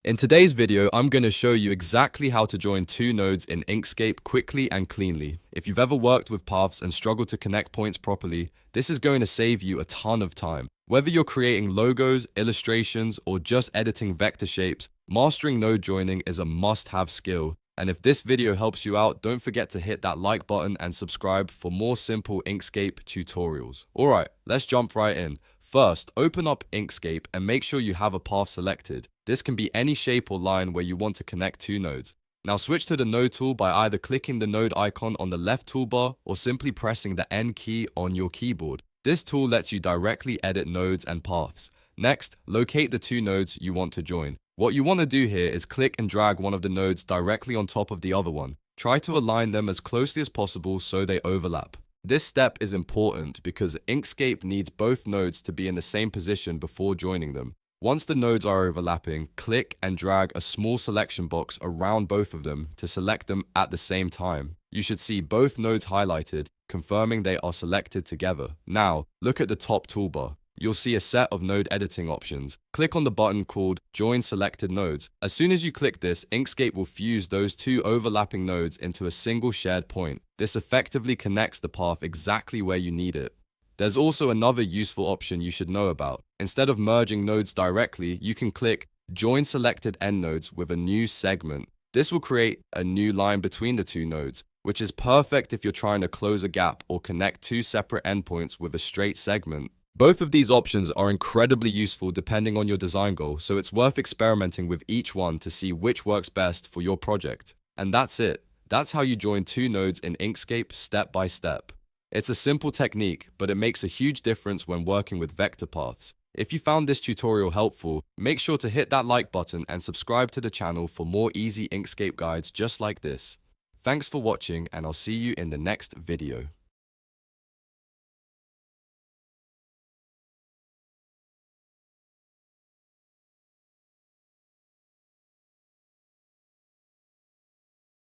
In today's video, I'm going to show you exactly how to join two nodes in Inkscape quickly and cleanly. If you've ever worked with paths and struggled to connect points properly, this is going to save you a ton of time. Whether you're creating logos, illustrations, or just editing vector shapes, mastering node joining is a must-have skill. And if this video helps you out, don't forget to hit that like button and subscribe for more simple Inkscape tutorials. Alright, let's jump right in. First, open up Inkscape and make sure you have a path selected. This can be any shape or line where you want to connect two nodes. Now switch to the node tool by either clicking the node icon on the left toolbar or simply pressing the N key on your keyboard. This tool lets you directly edit nodes and paths. Next, locate the two nodes you want to join. What you want to do here is click and drag one of the nodes directly on top of the other one. Try to align them as closely as possible so they overlap. This step is important because Inkscape needs both nodes to be in the same position before joining them. Once the nodes are overlapping, click and drag a small selection box around both of them to select them at the same time. You should see both nodes highlighted, confirming they are selected together. Now, look at the top toolbar. You'll see a set of node editing options. Click on the button called Join Selected Nodes. As soon as you click this, Inkscape will fuse those two overlapping nodes into a single shared point. This effectively connects the path exactly where you need it. There's also another useful option you should know about. Instead of merging nodes directly, you can click Join Selected Endnodes with a new segment. This will create a new line between the two nodes, which is perfect if you're trying to close a gap or connect two separate endpoints with a straight segment. Both of these options are incredibly useful depending on your design goal, so it's worth experimenting with each one to see which works best for your project. And that's it. That's how you join two nodes in Inkscape step by step. It's a simple technique, but it makes a huge difference when working with vector paths. If you found this tutorial helpful, make sure to hit that like button and subscribe to the channel for more easy Inkscape guides just like this. Thanks for watching, and I'll see you in the next video.